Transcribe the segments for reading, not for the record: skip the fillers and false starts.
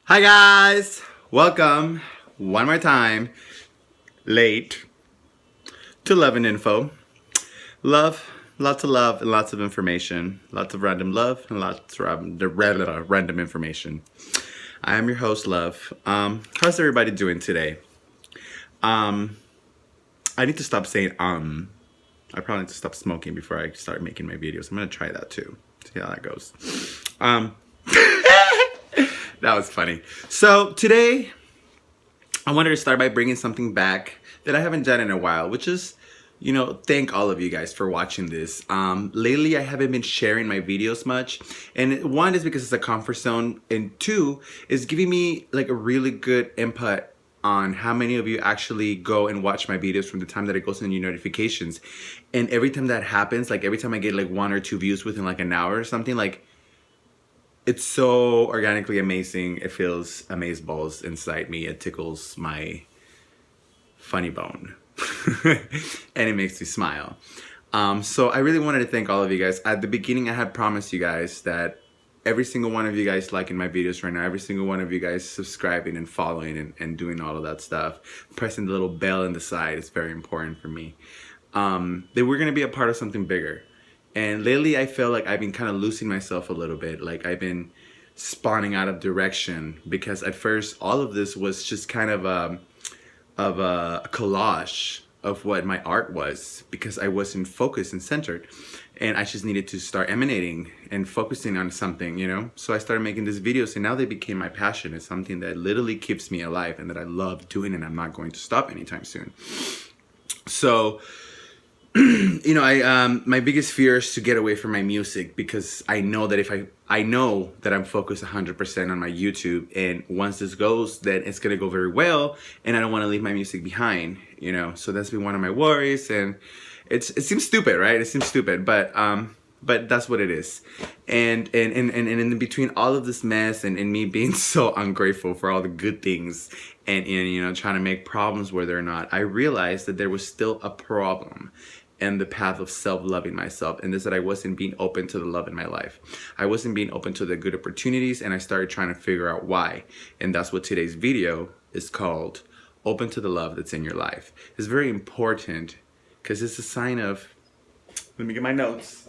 Hi guys! Welcome one more time, late, to Love and Info. Love, lots of love and lots of information. Lots of random love and lots of random information. I am your host, Love. How's everybody doing today? I need to stop saying I probably need to stop smoking before I start making my videos. I'm gonna try that too. See how that goes. That was funny. So today, I wanted to start by bringing something back that I haven't done in a while, which is, thank all of you guys for watching this. Lately, I haven't been sharing my videos much, and one is because it's a comfort zone, and two is giving me like a really good input on how many of you actually go and watch my videos from the time that it goes in your notifications. And every time that happens, like every time I get like 1 or 2 views within like an hour or something, like it's so organically amazing. It feels amazeballs inside me. It tickles my funny bone. And it makes me smile. So I really wanted to thank all of you guys. At the beginning, I had promised you guys that every single one of you guys liking my videos right now, every single one of you guys subscribing and following and doing all of that stuff, pressing the little bell in the side is very important for me. That we're going to be a part of something bigger. And lately, I feel like I've been kind of losing myself a little bit. Like I've been spawning out of direction because at first all of this was just kind of a collage of what my art was because I wasn't focused and centered, and I just needed to start emanating and focusing on something, So I started making these videos, and now they became my passion. It's something that literally keeps me alive and that I love doing, and I'm not going to stop anytime soon. So my biggest fear is to get away from my music because I know that if I know that I'm focused 100% on my YouTube, and once this goes, then it's gonna go very well, and I don't want to leave my music behind, So that's been one of my worries, and it seems stupid, right? It seems stupid, but that's what it is. And in between all of this mess and me being so ungrateful for all the good things and trying to make problems where they're not, I realized that there was still a problem and the path of self-loving myself, and this that I wasn't being open to the love in my life. I wasn't being open to the good opportunities, and I started trying to figure out why. And that's what today's video is called, Open to the Love That's in Your Life. It's very important because it's a sign of, let me get my notes.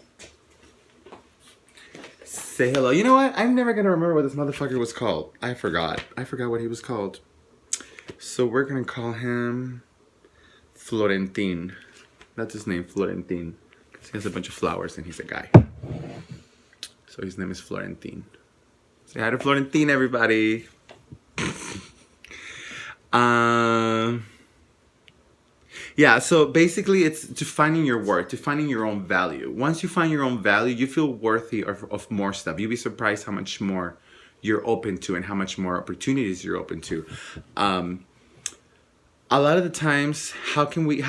Say hello. You know what? I'm never gonna remember what this motherfucker was called. I forgot what he was called. So we're gonna call him Florentin. That's his name, Florentin. He has a bunch of flowers and he's a guy. So his name is Florentin. Say hi to Florentin, everybody. Yeah, so basically it's defining your worth, defining your own value. Once you find your own value, you feel worthy of more stuff. You'll be surprised how much more you're open to and how much more opportunities you're open to. A lot of the times, how can we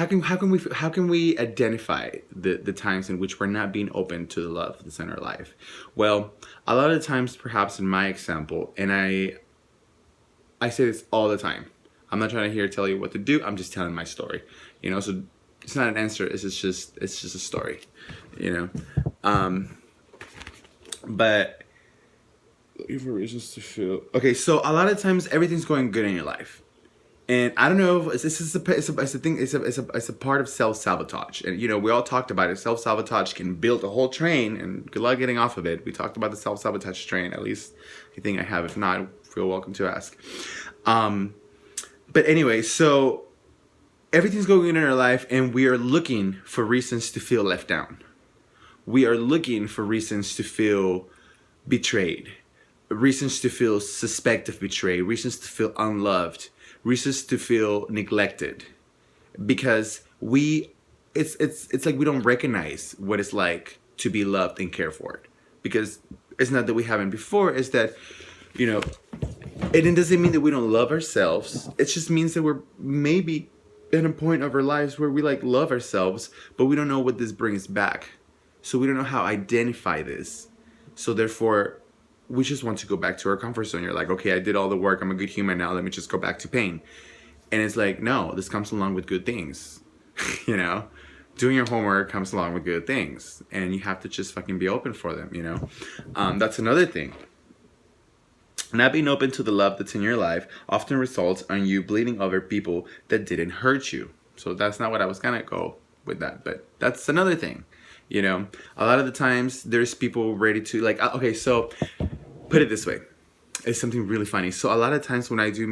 identify the times in which we're not being open to the love that's in our life? Well, a lot of the times, perhaps in my example, and I say this all the time. I'm not trying to tell you what to do. I'm just telling my story, So it's not an answer. It's just a story, But looking for reasons to feel okay. So a lot of times, everything's going good in your life. And I don't know if it's a part of self-sabotage. And, we all talked about it. Self-sabotage can build a whole train, and good luck getting off of it. We talked about the self-sabotage train. At least I think I have. If not, feel welcome to ask. But anyway, so everything's going in our life, and we are looking for reasons to feel left down. We are looking for reasons to feel betrayed, reasons to feel suspect of betrayal, reasons to feel unloved, reasons to feel neglected, because it's like we don't recognize what it's like to be loved and cared for. Because it's not that we haven't before, it's that it doesn't mean that we don't love ourselves. It just means that we're maybe at a point of our lives where we love ourselves, but we don't know what this brings back. So we don't know how to identify this. So therefore, we just want to go back to our comfort zone. You're like, okay, I did all the work. I'm a good human now. Let me just go back to pain. And it's like, no, this comes along with good things. Doing your homework comes along with good things. And you have to just fucking be open for them, That's another thing. Not being open to the love that's in your life often results on you bleeding over people that didn't hurt you. So that's not what I was gonna go with that, but that's another thing. You know, a lot of the times there's people ready to like. Okay, so put it this way. It's something really funny. So a lot of times when I do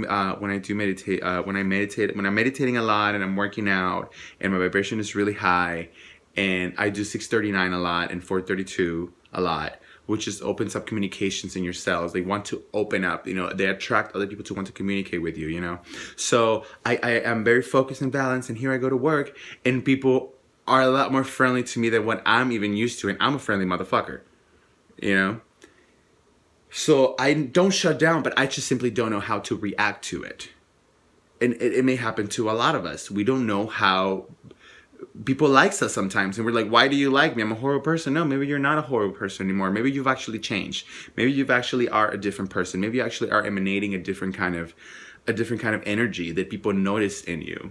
meditate, when I'm meditating a lot and I'm working out and my vibration is really high, and I do 639 a lot and 432 a lot, which just opens up communications in your cells. They want to open up, you know, they attract other people to want to communicate with you, you know. So I am very focused and balanced, and here I go to work and people are a lot more friendly to me than what I'm even used to, and I'm a friendly motherfucker, you know. So I don't shut down, but I just simply don't know how to react to it. And it may happen to a lot of us. We don't know how people likes us sometimes, and we're like, why do you like me? I'm a horrible person. No, maybe you're not a horrible person anymore. Maybe you've actually changed. Maybe you've actually are a different person. Maybe you actually are emanating a different kind of energy that people notice in you.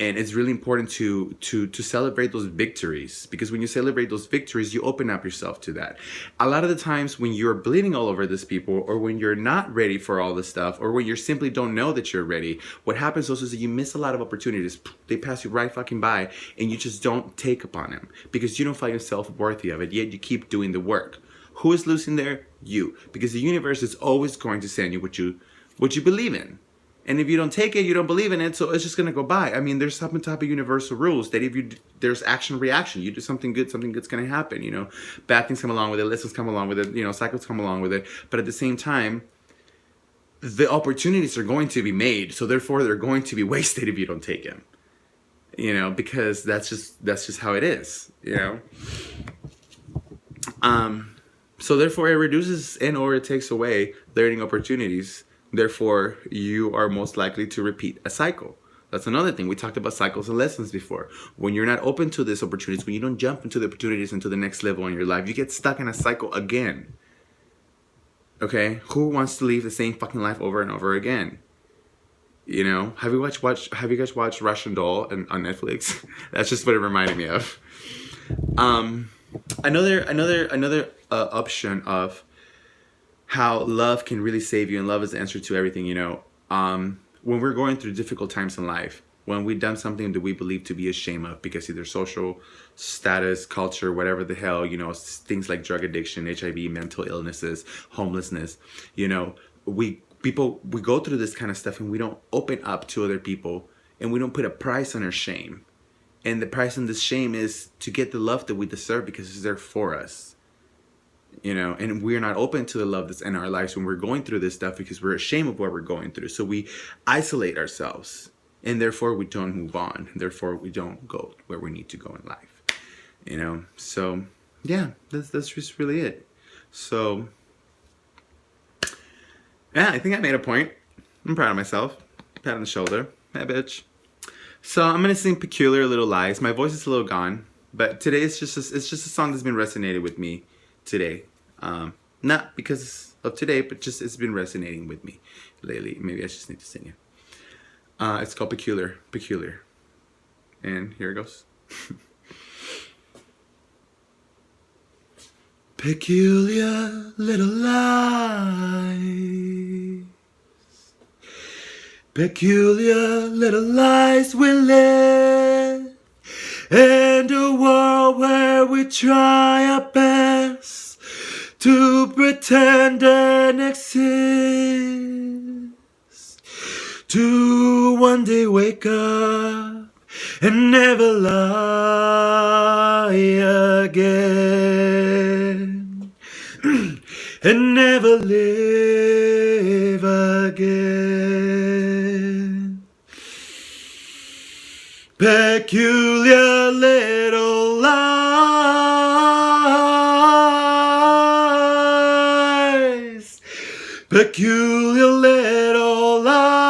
And it's really important to celebrate those victories, because when you celebrate those victories, you open up yourself to that. A lot of the times when you're bleeding all over these people, or when you're not ready for all this stuff, or when you simply don't know that you're ready, what happens also is that you miss a lot of opportunities. They pass you right fucking by, and you just don't take upon them because you don't find yourself worthy of it, yet you keep doing the work. Who is losing there? You. Because the universe is always going to send you what you believe in. And if you don't take it, you don't believe in it, so it's just gonna go by. I mean, there's some type of universal rules that if you there's action reaction. You do something good's gonna happen. You know, bad things come along with it, lessons come along with it. You know, cycles come along with it. But at the same time, the opportunities are going to be made, so therefore they're going to be wasted if you don't take them. You know, because that's just how it is. You know. So therefore, it reduces and or it takes away learning opportunities. Therefore, you are most likely to repeat a cycle. That's another thing. We talked about cycles and lessons before. When you're not open to these opportunities, when you don't jump into the opportunities into the next level in your life, you get stuck in a cycle again. Okay? Who wants to live the same fucking life over and over again? You know? Have you guys watched Russian Doll on Netflix? That's just what it reminded me of. Another option of how love can really save you, and love is the answer to everything, you know. When we're going through difficult times in life, when we've done something that we believe to be ashamed of, because either social status, culture, whatever the hell, you know, things like drug addiction, HIV, mental illnesses, homelessness, you know, we go through this kind of stuff and we don't open up to other people, and we don't put a price on our shame. And the price on this shame is to get the love that we deserve, because it's there for us. You know, and we're not open to the love that's in our lives when we're going through this stuff, because we're ashamed of what we're going through. So we isolate ourselves, and therefore we don't move on. Therefore we don't go where we need to go in life. You know, so yeah, that's just really it. So yeah, I think I made a point. I'm proud of myself. Pat on the shoulder. Hey, bitch. So I'm gonna sing "Peculiar Little Lies." My voice is a little gone, but today it's just a song that's been resonated with me today. Not because of today, but just it's been resonating with me lately. Maybe I just need to sing it. It's called Peculiar. And here it goes. Peculiar little lies. Peculiar little lies we live in a world where we try our best to pretend and exist, to one day wake up and never lie again, and never live again. Peculiar little lies. Peculiar little lies.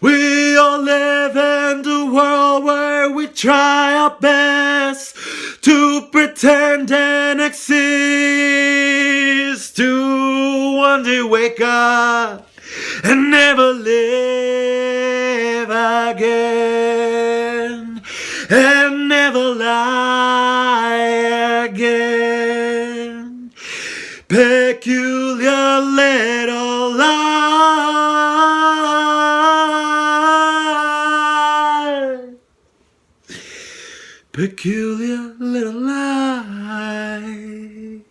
We all live in the world where we try our best to pretend and exist, to one day wake up and never live again, and never lie again, Peculiar little light. Peculiar little lies.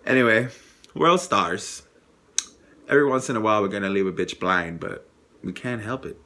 Anyway, we're all stars. Every once in a while we're gonna leave a bitch blind, but we can't help it.